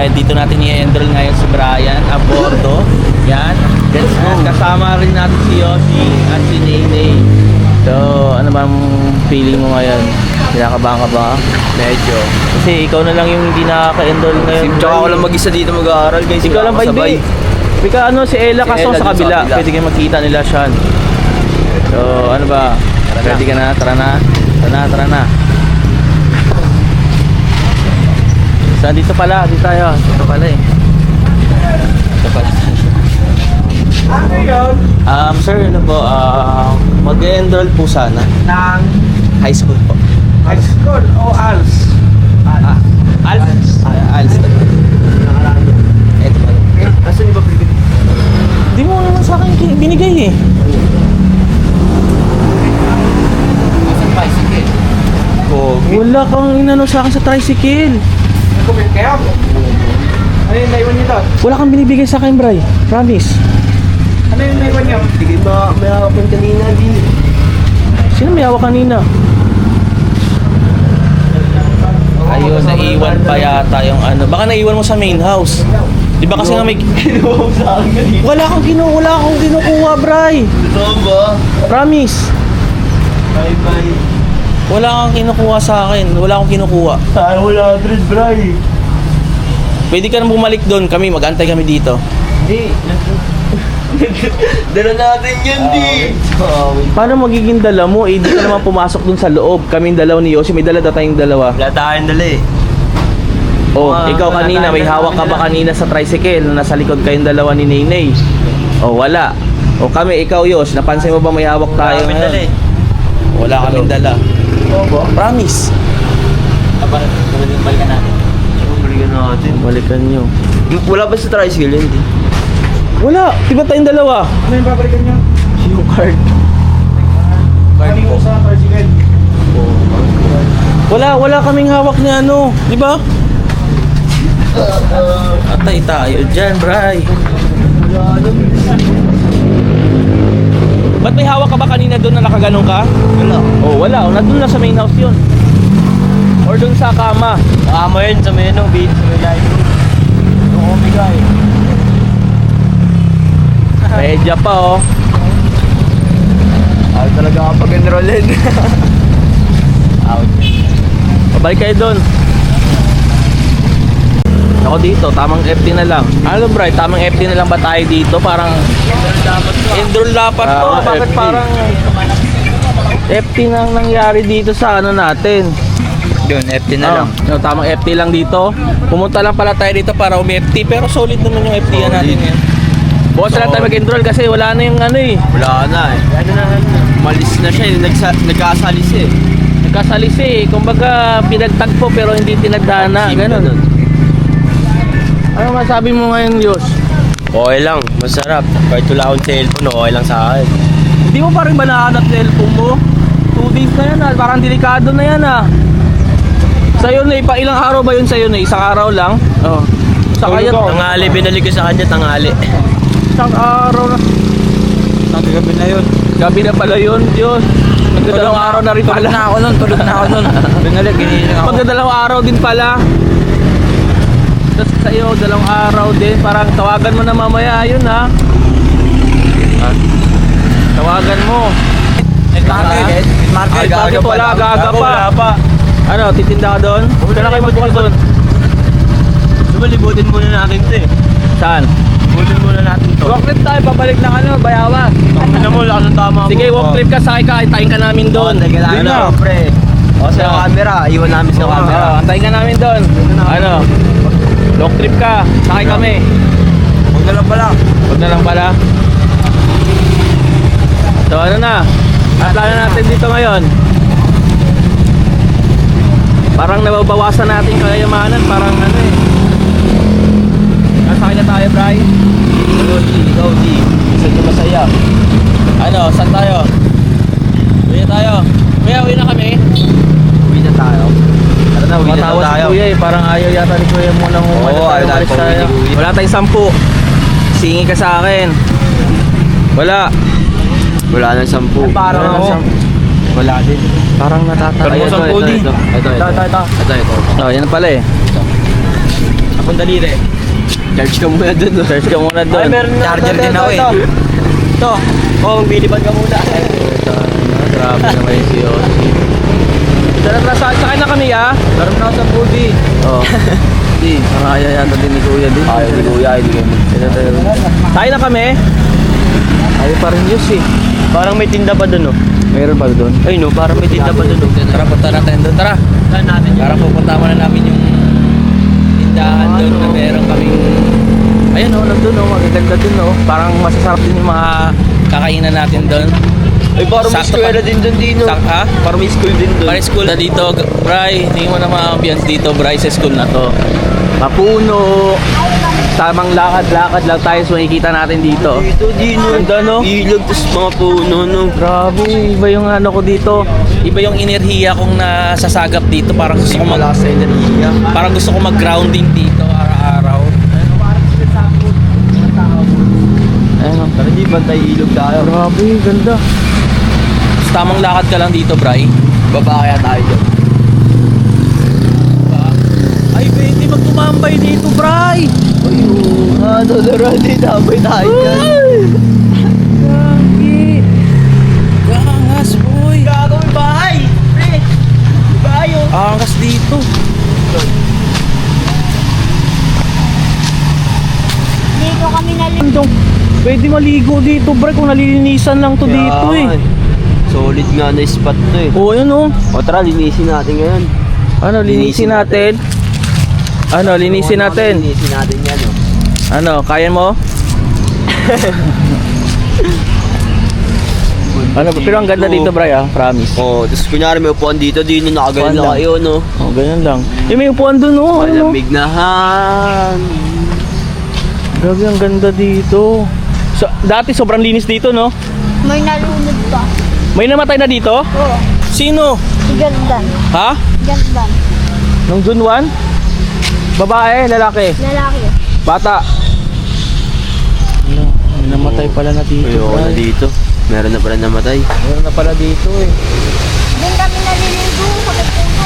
dahil dito natin i-enroll ngayon si Brian Abordo. Yan. Let's go. Kasama rin natin si Yoshi at si Nene. So, ano bang feeling mo ngayon? Kinakabahan ka ba? Medyo. Kasi ikaw na lang yung hindi nakaka-enroll ngayon. Tsaka ako lang mag-isa dito mag-aaral guys. Ikaw lang ba sabay. hindi? Ika ano, si Ella Si kaso Ella sa dun sa kabila. kabila. Pwede kayo magkita nila siya. So, ano ba? Ready ka na? Tara na. Tara na. So, dito pala. Dito tayo. Dito pala eh. Dito pala. Ano yun? Sir, ano po? Mag-enroll po sana. Ng High school po. high school o ALS? ALS? ALS. Ito pala. Nasaan yung babalik? Hindi mo naman sa akin binigay eh. Nasaan pa? Sige. Wala kang inano sa akin sa tricycle. Nag-comment kayo? Ano yung naiwan niyo doon? Wala kang binibigay sa akin, Bray. Promise. Ano yung naiwan niyo? Sige ba, may hapon kanina di. Sino may hawak kanina? Ayun, naiwan pa yata yung ano. Baka naiwan mo sa main house. Di ba kasi nga may... Kinuha sa akin kanina. Wala akong kinukuha, Bray. Totoo ba? Promise. Bye-bye. Wala kang kinukuha sa akin. Wala akong kinukuha. Saan wala 100, bray? Pwede ka na bumalik doon. Mag-antay kami dito. Di. Dala natin yan, di. Paano magiging dala mo? Eh, di ka naman pumasok doon sa loob. Kaming dalaw ni Yoshi. May dala tayong dalawa. Wala tayong dala eh. Oh, ikaw wala kanina, may tayong hawak ka dala. ba kanina sa tricycle na nasa likod kayong dalawa ni Nene? Oh, wala. O kami, ikaw Yos, napansin mo ba may hawak tayo Wala kaming dala eh. Wala kaming dala. Oo ba? Promise. Balikan natin. Balikan natin. Balikan nyo. Wala ba sa tricycle yun, di? Wala. Diba tayong dalawa? Ano yung babalikan niyo? Yung card. Ano yung sa tricycle? Wala kaming hawak ni ano. Diba? Atay tayo dyan, Bray. Ba't may hawak ka ba kanina doon na nakaganong ka? Wala. Oh, wala. Oh, nandun na sa main house yun. Or doon sa kama. Tama yun sa may ano, beat, sa may library. Yung omega eh. Medya pa oh. Ayaw talaga kapag enrollin. Out. Pabalik kayo doon. Ako dito, tamang FT na lang. Ano Bray, tamang FT na lang ba tayo dito? Parang enroll dapat to. Bakit FT. parang FT na ang nangyari dito sa ano natin? Yun, FT na lang. No, tamang FT lang dito. Pumunta lang pala tayo dito para umi-FT. Pero solid naman yung FT yan natin ngayon. Bukas na lang tayo mag-enroll kasi wala na yung ano eh. Wala na eh. Malis na siya, nagkasalis eh. Nagkasalis eh. Kumbaga pinagtagpo pero hindi tinagdana. Ganun. Ano masabi mo ngayon, Yos? Okay lang, masarap. Kahit wala akong cellphone, okay lang sa akin. Hindi mo pa rin ba nahanap cellphone mo? 2 days na yan ah. Parang delikado na yan ah. Sa'yo na, ilang araw ba yun sa'yo na? Isang araw lang? Oo. Sa kaya Tanghali, binalik ko sa kanya, tanghali. isang araw na. Gabi na yun. Gabi na pala yun, Diyos. Magdadalawang araw na rin pala. Tulog na ako nun. Binalik, giniling ako. Magdadalawang araw din pala. Tapos sa'yo, 2 araw din. Parang tawagan mo na mamaya yun ha. Tawagan mo. Market. Bakit wala? Gaga pa. Wala pa. Ano, titinda ka doon? Kailan kayo magbukas doon? Sumalibutin muna natin ito eh. Saan? Libutin muna natin to. Walk trip tayo, pabalik ng ano, Bayawa. Ano mo, lakas ng tama mo. Sige, walk trip ka, sakay ka, antayin ka namin doon. Teka lang, Doon na. pre. O, sa camera. Iwan namin sa camera. Antayin ka namin doon. Ano? Walk trip ka, sakay kami. Huwag na lang pala. Huwag na lang pala. So ano na? Ang plano natin dito ngayon? Parang nababawasan natin kayamanan. Parang ano eh. Nasakay na tayo, Bray. Go, G. Saan yung masaya? Ano? Saan tayo? Uwi na tayo. Kuya, uwi na kami. Uwi na tayo. Tara na, uwi na Matawa si tayo. Kuya eh. Parang ayaw yata ni Kuya muna Oo, ayaw natin pa uwi ni Kuya. Wala tayong 10. Singi ka sa akin. Wala. Wala nang 10. Parang Wala nang ako. 10. Wala din. Parang natatawa. Pero mo 10 di. Ito. Ito. Oh, yan pala eh. Tapon daliri. Charge ka muna dun. Search ka muna doon. Ay, meron na. Charger din ako eh. Ito. Oh, bilibad ka muna. Grabe naman yung si Yoshi. Tara, sakay na kami ah. Meron na ako sa foodie. Oo. Hindi, nakaya yata din ni Kuya din. Ayaw ni Kuya, hindi kayo Sakay na kami. Ayaw pa rin Diyos eh. Parang may tinda pa dun, oh. Mayroon pa doon. Ay, no, parang may tinda pa dun, oh. Tara, punta natin doon. Tara. Saan natin yun? Para pupunta muna namin yung tindahan doon na meron kaming... Ayun oh, nandun oh, magaganda dun oh. Parang masasarap din yung mga kakainan natin doon. Ay, parang may Sakto eskwela pa- din dun, Dino. Ha? Parang may school din dun. Para school na dito, Bray. Tingin mo na mga ambience dito, Bray, sa school na to. Mapuno. Tamang lakad-lakad lang tayo so makikita natin dito. Dito, Dino. Ganda, no? Ilog, tapos mga puno, no? Grabe, iba yung ano ko dito. Iba yung enerhiya kong nasasagap dito. Parang gusto ko Malakas sa enerhiya. parang gusto ko mag-grounding dito araw-araw. Ayun oh. Pero di bantay ilog tayo. Grabe, ganda. Tapos tamang lakad ka lang dito, Bray. Baba kaya tayo dyan. Ay, hindi magtumambay dito, Bray. Ayun. Dodoro, di tambay tayo dyan. Grabe. Gangas, boy. Gago, may bahay! Pre! May bahay, oh. Angas dito. Dito kami nalimutan. Pwede maligo dito, Bray, kung nalilinisan lang to dito eh. Solid nga na spot to eh. Oo, yun oh. O tara, linisin natin ngayon. Ano, linisin natin? Ano, linisin natin? Linisin natin yan, oh. Ano, kaya mo? Ano, pero ang ganda dito, Bray, ah, promise. Oh, tapos kunyari may upuan dito, Dino, nakagalan Upuan na lang. kayo, no? Oh, ganyan lang. Eh, may upuan dun, oh. Ano? Malamig na hangin. Grabe, ang ganda dito. So, dati sobrang linis dito, no? May nalunod pa. May namatay na dito? Oo. Sino? Si Gandan. Ha? Gandan. Nung Junwan? Babae, lalaki? Lalaki. Bata? Ano, may namatay pala na dito. Ayoko na Bray. dito. Meron na pala namatay. Meron na pala dito eh. Doon kami naliligo sa puno.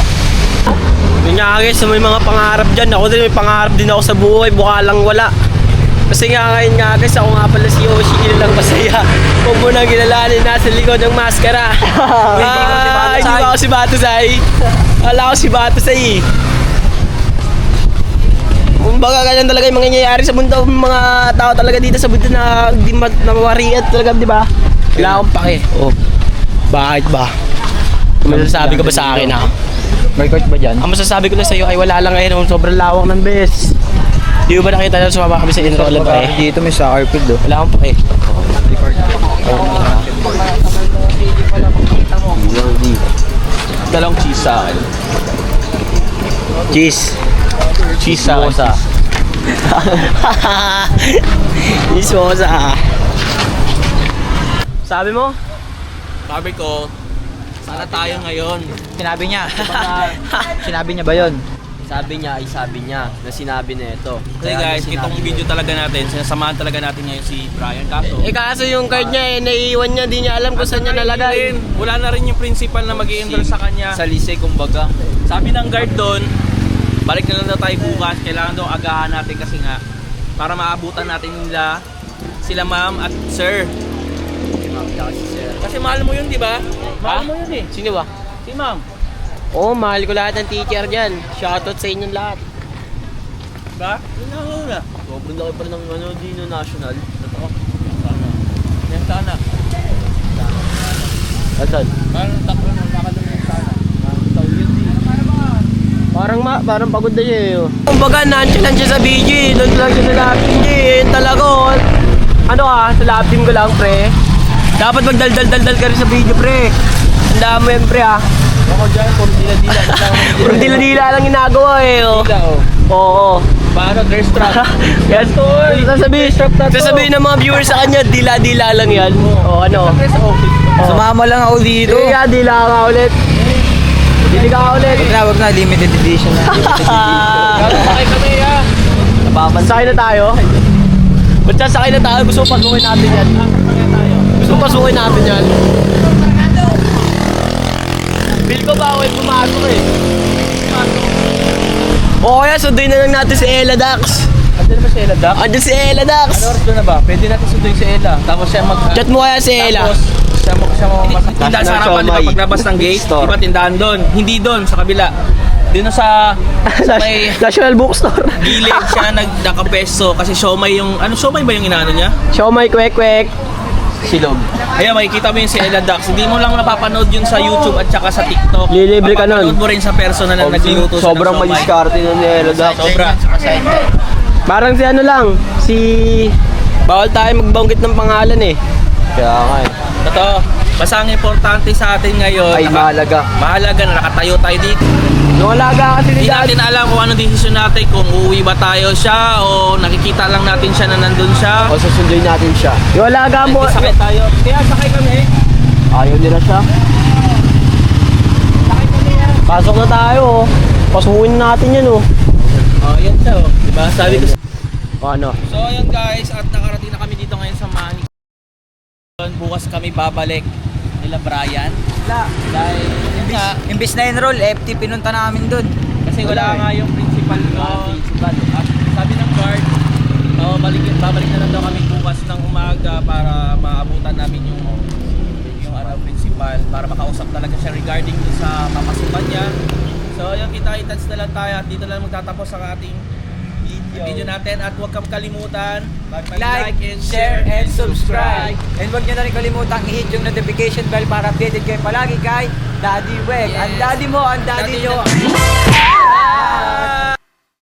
Yun nga guys, so may mga pangarap dyan. Ako din may pangarap din ako sa buhay, mukha lang wala. Kasi nga ngayon nga guys, ako nga pala si Yoshi, kilalang masaya. Huwag mo nang kilalanin, nasa likod ng maskara. Hindi ba ako si Batusay? Wala ako si Batusay eh. Kumbaga ganyan talaga yung mga nangyayari sa mundo. Mga tao talaga dito sa mundo na di namawariat talaga, di ba? Wala akong pake. Oh. Bakit ba? Masasabi ka ba sa akin ha? May court ba dyan? Ang masasabi ko lang sa iyo ay wala lang ngayon, sobrang lawak ng bes. Di ba nakita na sumama kami sa enrollment pa eh? Dito may soccer field, oh. Wala akong pake. Dalawang cheese sa akin. Cheese. Cheese sa akin. Cheese mosa. Sabi mo? Sabi ko, sana tayo ngayon. Sinabi niya. Sinabi niya ba yun? Sabi niya na sinabi na ito. Kasi guys, itong video talaga natin, sinasamahan talaga natin ngayon si Brian. Kaso, Eh kaso yung card niya eh, naiiwan niya, di niya alam kung saan niya nalagay. wala na rin yung principal na mag-i-enroll sa kanya. Sa lise, kumbaga. Sabi ng guard doon, balik na lang daw tayo bukas. Kailangan daw agahan natin kasi nga, para maabutan natin nila, sila ma'am at sir. Kasi mahal mo yun, di ba? Mahal mo yun eh. Sino ba? Si ma'am. Oo, mahal ko lahat ng teacher dyan. Shoutout sa inyong lahat. Ba? Yun na una. Sobrang laki pa ng Dino National. Totoo. Sana. Yan sana. Asan? Parang takbo ng nakadun yung sana. Parang pagod na siya eh. Kumbaga, nandiyan lang siya sa BG. Doon lang siya sa lab team niya eh. Yun talaga oh. Ano sa lab team ko lang pre. Dapat magdaldal-daldal ka rin sa video pre. Tandaan mo yan pre ah. Ako dyan, puro dila-dila. Puro dila-dila lang ginagawa eh oh. Dila oh. Oo. Paano? Dress trap. Yan sasabihin ng mga viewers sa kanya, dila-dila lang yan. O ano? Sumama lang ako dito. Sige nga, dila ka ulit. Dili ka ulit. Wag na, limited edition na. Sakay kami ah. Sakay na tayo? Ba't sasakay na tayo? Gusto ko pasukin natin yan. Gusto ko pasukin natin yan. Feel ko bawal pumasok eh. O kaya sunduin na lang natin si Ella Dax. Andiyan naman si Ella, Doc. Andiyan si Ella Dax. Ano oras doon na ba? Pwede natin sunduin si Ella. Tapos siya Chat mo kaya si Ella. Tapos siya mo masakit. Tindahan sa harapan, di ba? Paglabas ng gate, di ba tindahan doon? Hindi doon, sa kabila. Dito sa may National Bookstore. gilid siya nakapesto kasi siomay yung, ano siomay ba yung inaano niya? Siomay kwek-kwek. Silog. Ayan, makikita mo yung si Ella Dax. Hindi mo lang napapanood yun sa YouTube at saka sa TikTok. Lilibre ka nun. Papapanood mo rin sa personal na nagluluto siya ng Sobrang siomay. madiskarte nun ni Ella, Doc. Sobra. Parang si ano lang, si... Bawal tayo magbanggit ng pangalan eh. Kaya nga eh. Totoo. Basta ang importante sa atin ngayon, Ay, mahalaga. mahalaga na nakatayo tayo dito. Nung alaga kasi ni Hindi Daddy. natin alam kung anong desisyon natin, kung uuwi ba tayo siya o nakikita lang natin siya na nandun siya. O susunduin natin siya. Yung alaga mo, Sakay tayo. Kaya sakay kami. Ayaw nila siya. pasok na tayo oh. Pasukin natin yan oh. Oh, yan siya oh. Diba? Sabi ko. O ano? So ayun guys, at nakarating na kami dito ngayon sa Manny. Bukas kami babalik nila Brian. Dahil yun nga, Imbis na enroll, FT pinunta namin dun. kasi wala nga yung principal doon. At sabi ng guard, babalik na lang daw kami bukas ng umaga para maabutan namin yung ano, principal para makausap talaga siya regarding dun sa papasukan niya. So yun, kita-itats na lang tayo at dito na lang magtatapos ang ating video natin at huwag kang kalimutan Like, share, and subscribe. And huwag nyo na rin kalimutang i-hit yung notification bell para updated kayo palagi kay Daddy Weg. Yes. Ang daddy mo, ang daddy Daddy nyo.